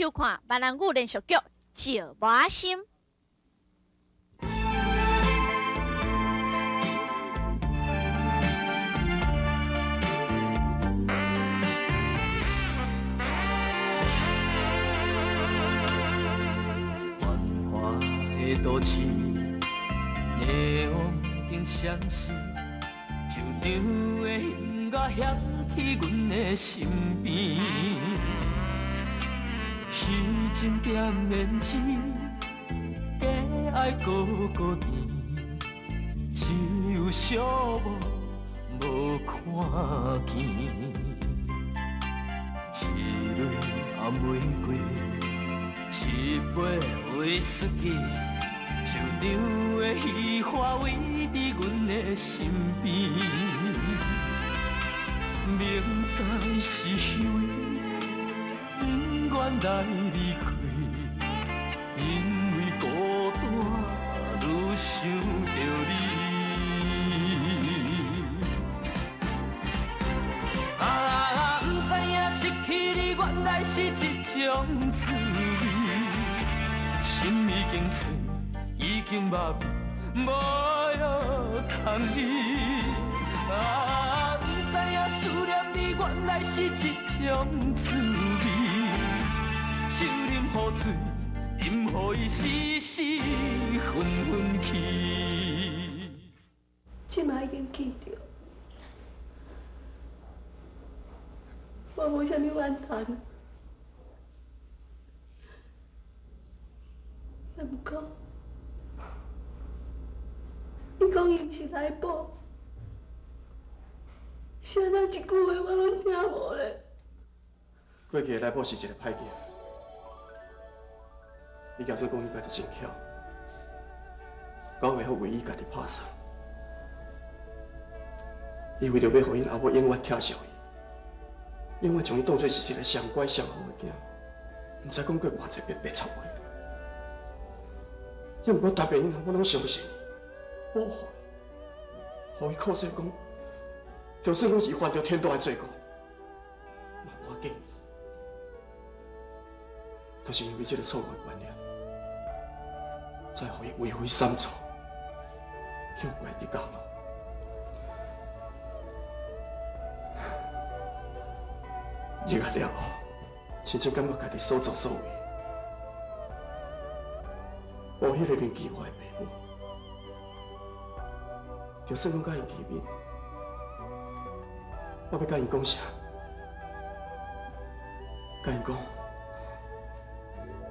收看闽南语连续剧《石磨心》。繁华的都市，霓虹灯闪烁，就场的音乐响起阮的身边。虚情点面纸，假爱孤孤甜，只有寂寞无看见。一蕊红玫瑰，一杯威士忌，像场的戏花围伫阮的身边。明知是虚伪，不愿来离开，因为孤单愈想着你。啊，不知影失去你原来是一种滋味，心已经碎，已经麻痹，无药通医。啊，不知影思念你原来是一种滋味，酒啉好醉，饮予伊时时昏昏去。即马已经记着，我无啥物怨叹，也毋过，你讲伊毋是来报，是安怎一句话我拢听无咧？过去的来宝是一个歹囝，你假做讲你家己真巧，到尾后唯一家己拍散。伊为着要互因阿母永远疼惜伊，永远将伊当作是一个上乖上好的囝，毋知讲过偌济遍白臭话。也毋过大遍因阿母拢相信伊，保护伊，互伊靠说讲，就算讲是犯着天大的罪过，嘛无要紧。就是因为这个错误的观念，才互伊为非三错，向怪你家咯。入学了后，真正感觉家己所作所为，无迄个面奇怪的爸母，就算讲甲因见面，我要甲因讲啥？甲因讲，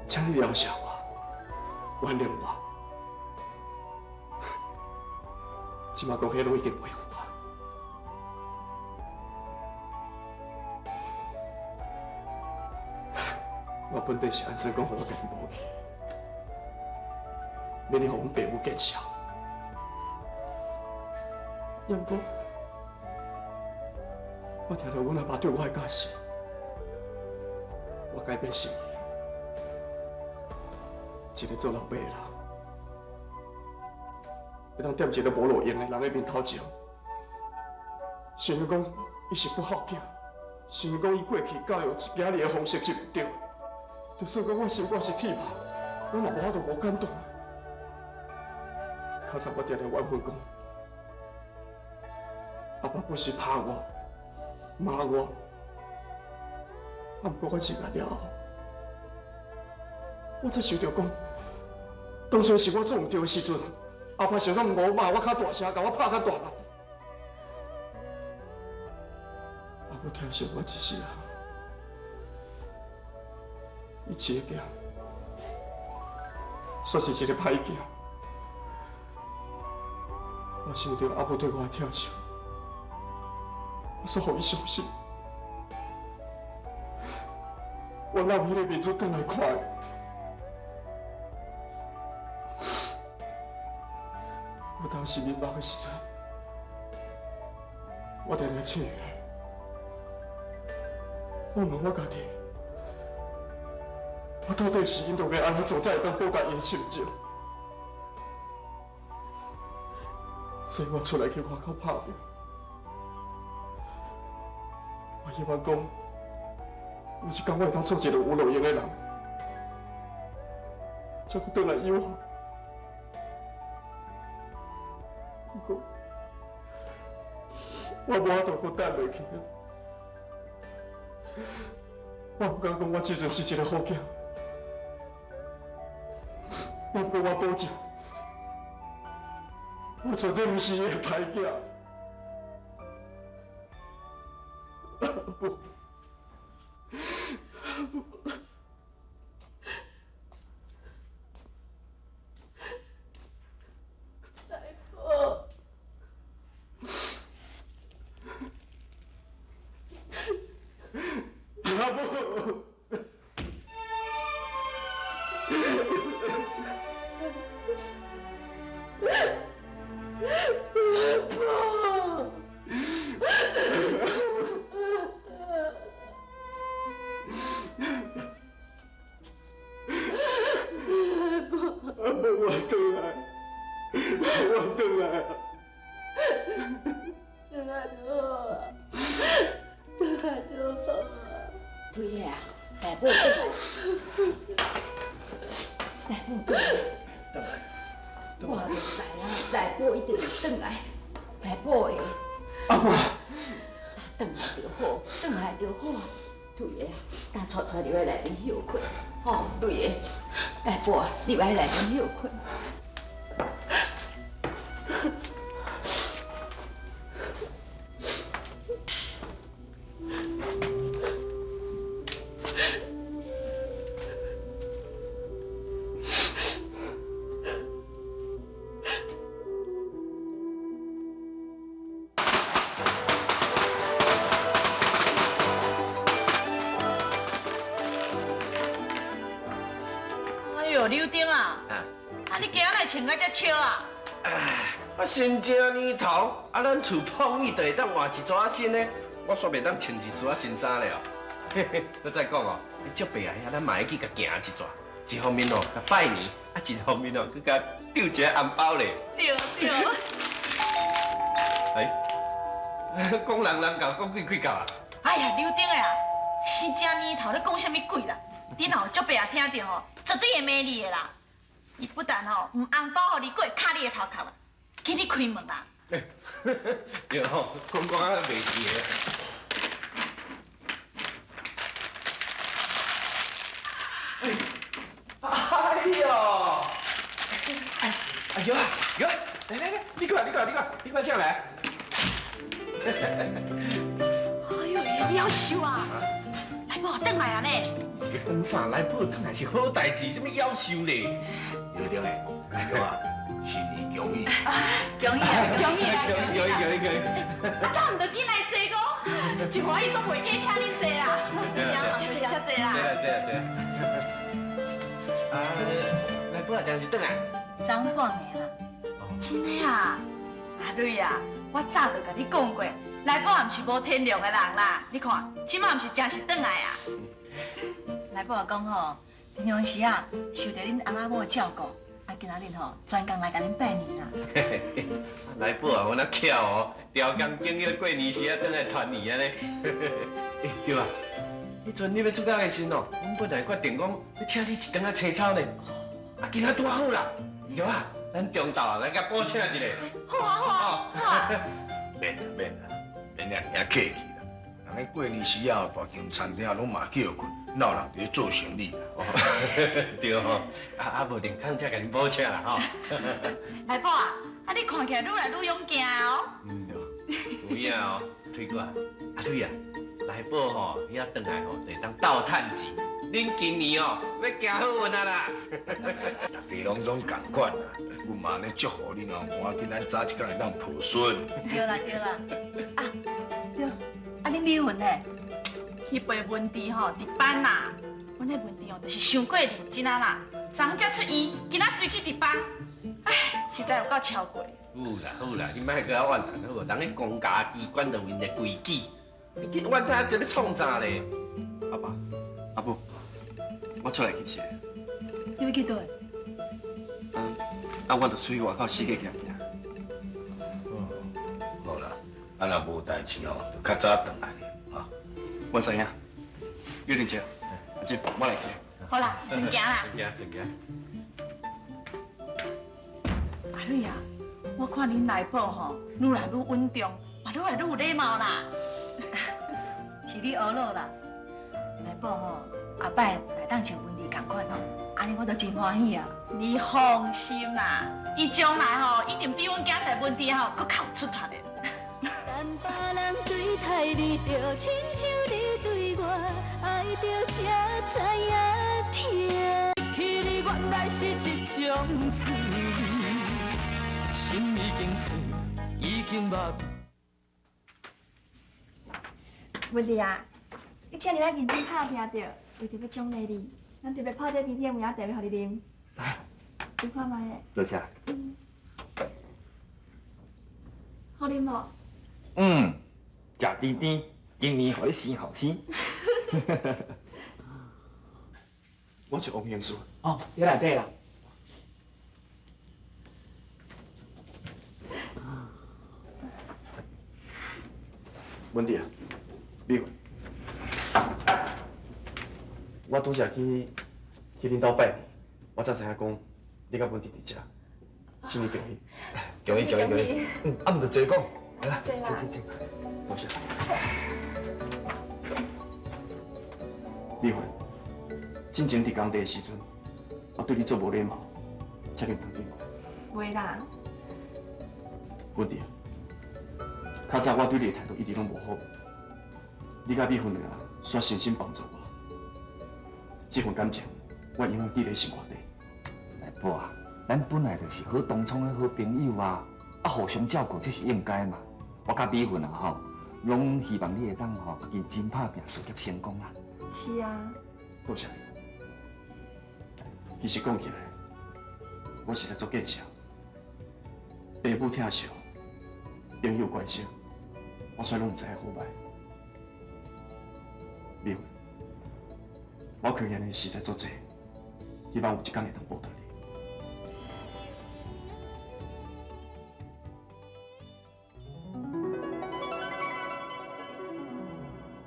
请你饶恕我，原谅我。即马讲迄拢已经袂赴我。我本地是安怎讲，互我家己无去，免你互阮爸母见笑。也毋过，我听到阮阿爸对我的解释，我改变心意。一个做老爸的人，会当踮一个无路用的人的面头前，想要讲伊是不好囝，想要讲伊过去教育囝儿的方式是唔对。就算讲我心肝是铁打，我嘛无法度无感动。卡萨我常常怨恨讲，阿爸不是拍我、骂我，啊，不过我入学了后，我才想到讲，当初是我做唔对的时阵，阿爸想讲我骂我较大声，甲我拍较大力。阿母疼惜我一世人。伊一个囝，煞是一个歹囝。我想到阿母对我的疼惜，我煞互伊伤心。我哪有迄个面子转来看的？我当时迷茫的时阵，我常常气个，我问我家己。我到底是应当要安怎做才会当报答伊的亲情？所以我出来去外口拍拼。我希望讲，有一天我会当做一个有路用的人，才去倒来养我。不过，我无法度搁等袂起啊！我唔敢讲我即阵是一个好囝，不过我保证，我绝对唔是一个歹囝。不。 阿母，我回来，我回来啊！回来就好啊，回来就好啊。 对呀，大母回来，大母回来，我就知影，大母一定会回来，大母会。阿母，回来就好，回来就好。对的啊，等带带你来内面休困，吼，对的。大母啊，你来内面休困。 柳丁啊，你今仔来穿到遮笑啊？我新正年头，咱厝碰意就会当换一撮新的，我煞袂当穿一撮新衫了。嘿嘿，我再讲哦，你足白啊，咱嘛会去甲行一撮，一方面哦甲拜年，一方面哦佮甲丢一个红包咧。对对。讲人教，讲鬼教啊！哎呀，柳丁啊，新正年头你讲什么鬼啦？你若足白啊听到吼，绝对会骂你的啦。伊不但吼唔红包互你，佫会卡你的头壳啦，给你开门啦。对吼，讲啊袂记的。哎呦！哎呦啊！有啊！来，你看上来。哎呦，你夭寿啊！来无转来啊咧？讲啥来报转来是好代志，什么夭寿咧？对对的，对啊，新年恭喜！容易啊，容易啊，可以。啊，咱唔着紧来坐个，一欢喜说袂记请恁坐啦，谢谢坐啦。对。来报定是转来。昨半暝啦。真的啊，阿蕊啊，我早就甲你讲过，来宝也毋是无天良的人啦。你看，即马毋是真是转来啊。来宝讲吼，平常时啊，受到恁翁仔某照顾，啊，今仔日吼专工来甲恁拜年啦。来宝啊，我那巧哦，调工经过过年时啊，转来团圆安尼。对啊，迄阵你要出嫁的时哦，阮本来决定讲要请你一顿啊青草呢，啊，今仔拄好啦，有啊。咱中昼来甲补请一个。好啊。免了，遐客气啦。人咧过年时啊，大间餐厅拢嘛叫困，闹人伫咧做生意啦。对吼，无定空才甲恁补请啦吼。来宝啊，你看起来愈来愈勇敢哦。有影哦，推过啊，推啊，来宝吼，遐转来吼，就当斗趁钱。恁今年哦，要行好运啊啦！大家拢总共款啦，阮嘛咧祝福恁哦，赶紧咱早一天会当抱孙。对啦，啊，对，啊，恁离婚呢？迄杯文治吼，伫班啦。阮迄文治哦，就是伤过认真啊啦。昨才出院，今仔随去伫班，唉，实在有够超过。好啦，你莫搁遐怨叹好无？人迄公家机关就面的规矩，你去怨叹这要创啥咧？阿爸，阿母，我出来去吃。你要去倒？我就出去外口四界行行。好啦，若无代志哦，就较早回来啊。我知影，约定姐，阿姐，我来去。好啦，先行啦。先行。阿瑞啊，我看恁内婆吼，愈来愈稳重，嘛愈来愈有礼貌啦。是你学老啦。内婆吼，后摆来当像文丽共款吼，安尼我都真欢喜啊。你放心啦，伊将来吼一定比阮囝婿文弟吼搁较有出头的。但别人对待你，就亲像你对我，爱着才知影疼。去你原来是一种滋味，心已经碎，已经麻痹。文弟啊，你请你来认真拍拼着，为着要奖励你，咱特别泡这甜甜有影特别互你啉。你看卖诶，多谢。好啉无？食甜甜，今年互你生后生。我是王英顺。哦，你内底啦。文弟啊，美惠，我拄则去恁兜拜年，我才知影讲你甲文弟伫遮，生日恭喜！恭喜恭喜恭喜！啊，毋着坐讲，来，坐啦。坐。多谢。美惠，进前伫工地的时阵，我对你做无礼貌，请你通见我。袂啦，文弟，较早我对你的态度一直拢无好，你甲美芬两人煞诚心帮助我，这份感情我永远记在心肝底。来婆啊，咱本来就是好同窗的好朋友啊，互相照顾这是应该嘛。我甲美芬啊吼，拢希望你会当吼认真打拼，事业成功啦。是啊，多谢你。其实讲起来，我实在足见笑。爸母疼惜，朋友关心，我虽拢唔知影好歹。美惠，我缺欠的实在足济，希望有一天会当报答你。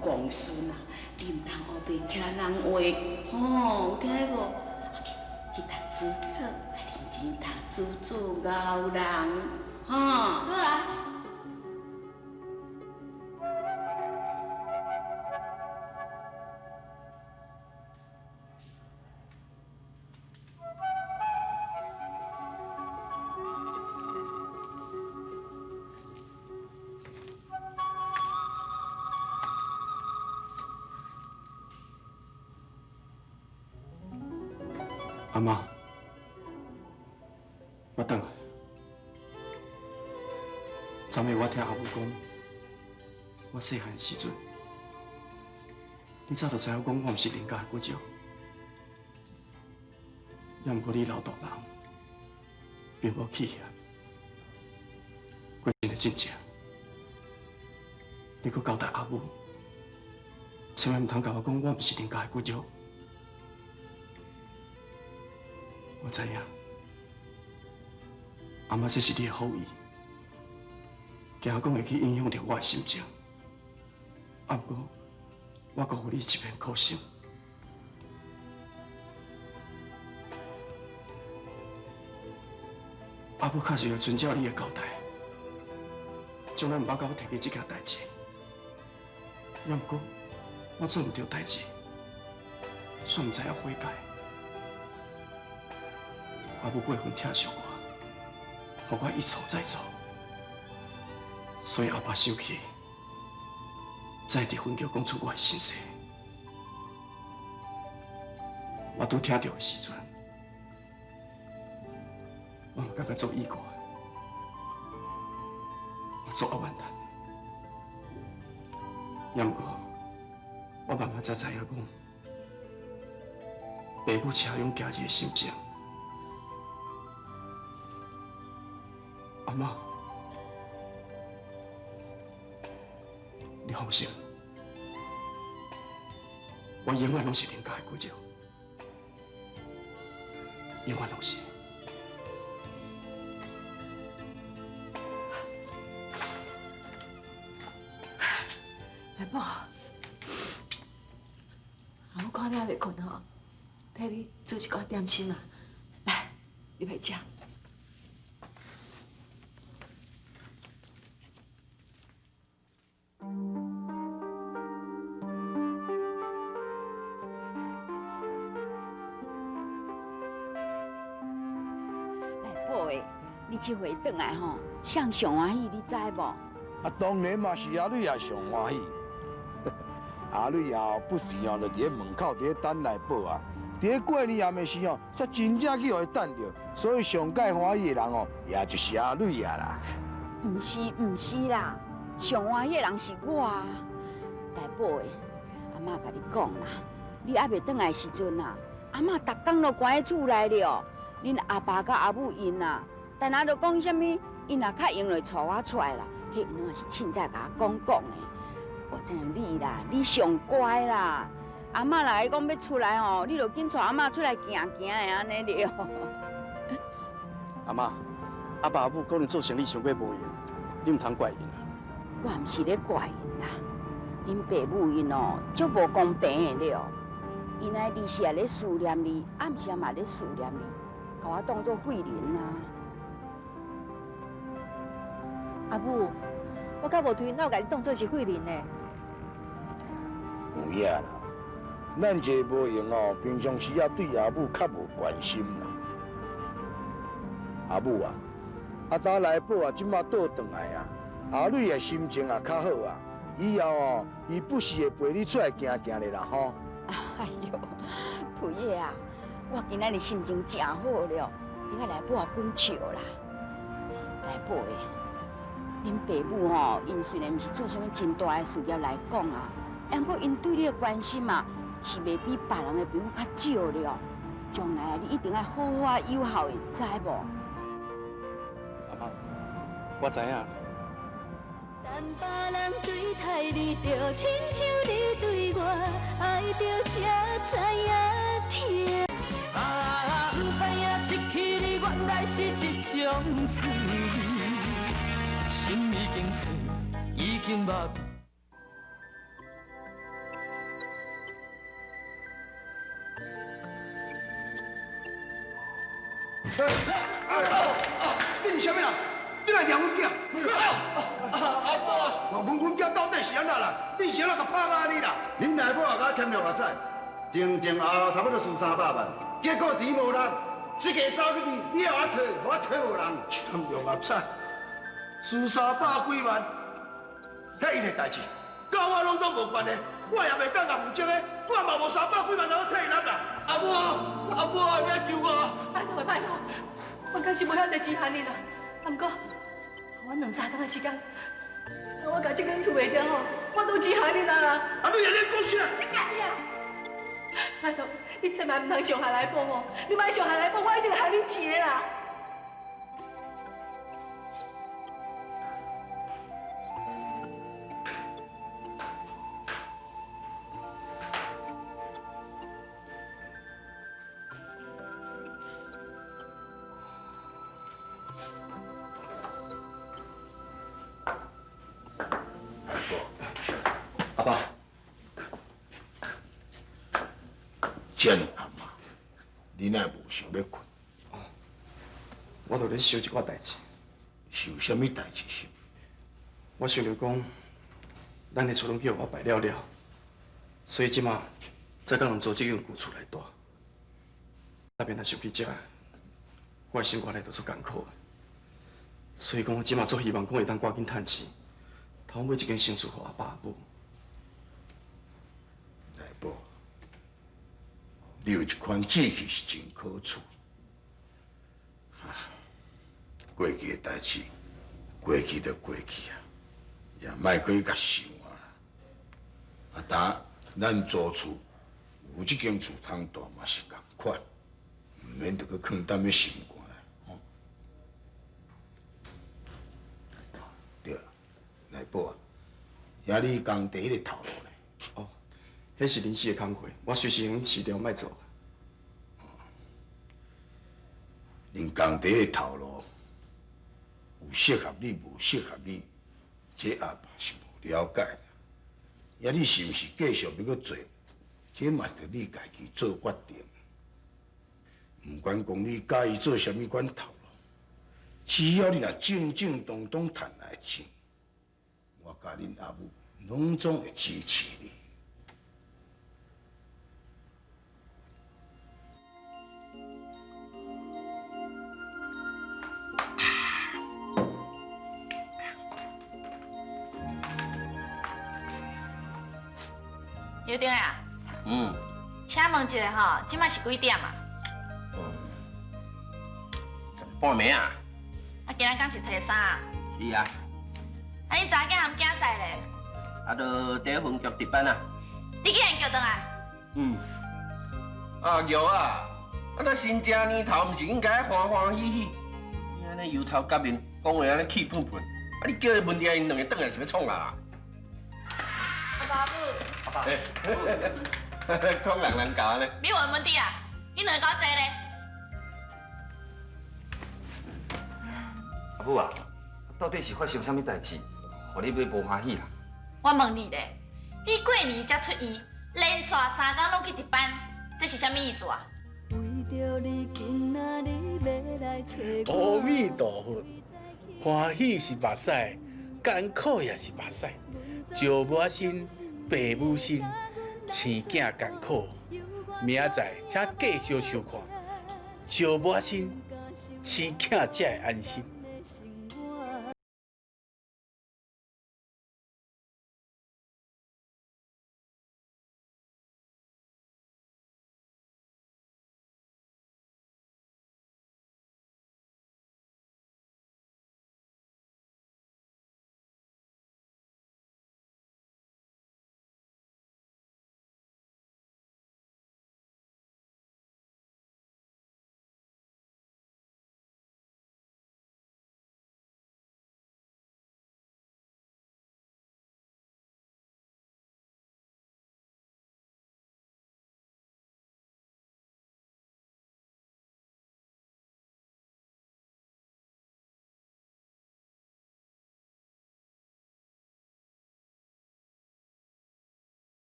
王孙啊，你唔通后边听人话，哦，有听无？去读书，要认真读书，做牛人，吼。好啊。阿妈，我转来。昨暝我听阿母讲，我细汉的时阵，你早就知影讲我毋是人家的骨肉，也毋过你老大人并无气嫌，过真的真正。你搁交代阿母，千万毋通甲我讲我毋是人家的骨肉。我知影，阿妈这是你的好意，惊讲会去影响到我的心情。啊，不过我搁互你一片苦心。阿母确实要遵照你的交代，从来毋捌甲我提起这件代志。也毋过我做毋到代志，煞毋知影悔改。阿母过分疼惜我，互我一错再错，所以阿爸生气，再伫分桥讲出我的心事。我拄听到的时阵，我嘛感觉足意外，我足阿怨叹。也毋过，我慢慢才知影讲，爸母车用家己的心情。阿妈，你放心，我永远拢是恁家的骨肉，永远拢是。来宝，阿母看你还袂困吼，替你做一寡点心啊。来，你来食。你这回转来吼，谁上欢喜，你知无？啊，当然嘛是阿瑞也上欢喜。阿瑞啊，不时哦，就伫咧门口伫咧等来报啊。伫咧过年暗的时候，煞真正去互伊等着，所以上介欢喜的人哦，也就是阿瑞啊啦。毋是啦，上欢喜的人是我啊。来宝的，阿嬷甲你讲啦，你还袂转来的时阵啊，阿嬷逐工都关喺厝内了。恁阿爸甲阿母因啊，但若着讲啥物，因若较用来带我出来啦，迄因拢是凊彩甲我讲的。我怎样你啦，你上乖啦。阿嬷若讲要出来吼，你就紧带阿嬷出来行行的安尼了。阿嬷，阿爸阿母可能做生意伤过无用，你唔通怪因啊。我毋是咧怪因啦，恁爸母因哦，足无公平的了。因爱你是也咧思念你，暗时嘛咧思念你，甲我当作废人啊。阿母，我敢无对哪有甲你当作是废人呢？有影啦，咱这无用哦，平常时啊对阿母较无关心啦。阿母啊，阿达来宝啊，即马倒转来啊，阿瑞的心情也较好啊。以后哦，伊不时会陪你出来行行的啦吼。哎呦，腿爷啊，我今仔日心情真好了，你甲来宝啊滚笑啦。来宝的，恁爸母吼，因虽然毋是做啥物真大的事业来讲啊，不过因对你的关心啊，是袂比别人的朋友较少了。将来啊，你一定要好好啊友好的，知无？阿妈，我知影。但别人对待你，就亲像你对我，爱着才知影疼。啊，不知影失去你原来是一种滋味，心已经碎，已经麻痹。你是啥物人？你来掠阮囝？阿婆，我问阮囝到底是安怎啦？你是安怎甲拍骂你啦？恁内母也甲我签了偌早，前后差不多输300万，结果钱无人，这个走去边，你要我找无人。签了偌早，输300几万，遐伊个代志，甲我拢总无关系，我也袂当甲负责的，我嘛无300几万通替咱啦。阿婆，阿婆，你来救我！拜托拜托，我敢是无遐侪钱还你啦。不过，我2、3天的时间，我甲这间厝卖掉吼，我都钱还你啦。啊，你也咧讲啥？拜托，你千万唔通伤害来宝哦！你莫伤害来宝，我一定还你钱啦。阿爸，遮尔暗啊，你哪无想要困？我伫咧想一寡代志。想什么代志是？我想着讲，咱的厝拢叫我败了了，所以即马再甲人租这间旧厝来住。那边若想去遮，我的生活来都足艰苦的。所以讲，我即马足希望讲会当赶紧趁钱，头买一间新厝互阿爸阿母。来宝，你有一款志气是真可取。过去的代志，过去就过去啊，也莫搁去甲想啊。啊，当咱租厝有这间厝通住嘛是共款，唔免着搁囥担咧心肝来。吼，对，来宝啊，遐你工地迄个头路呢？哦，迄是临时的工课，我随时用辞掉莫做。恁工地的头路有适合你，无适合你，这阿爸是无了解。也你是毋是继续要搁做？这嘛着你家己做决定。唔管讲你介意做啥物款头路，只要你若正正当当赚来钱，我甲恁阿母拢总会支持你。刘丁啊，请问一下吼，即摆是几点啊？半暝啊？啊，今仔敢是初三啊？是啊。啊，你查囝含囝婿咧？啊，就第一分局值班啊。你竟然叫倒来？啊，玉啊，啊，咱新正年头，毋是应该欢欢喜喜？你安尼油头革面，讲话安尼气喷喷，啊，你叫伊问题因两个转来是要创啊？阿爸母。阿爸。讲人人教呢？你问问题啊？你两个坐咧？阿母啊，到底是发生啥物代志，互你要无欢喜啦？我问你咧，你过年才出院，连续3天拢去值班，这是啥物意思啊？阿弥陀佛，欢喜是目屎，艰苦也是目屎。石母心，爸母心，生囝艰苦，明仔载请继续收看。石母心，生囝才会安心。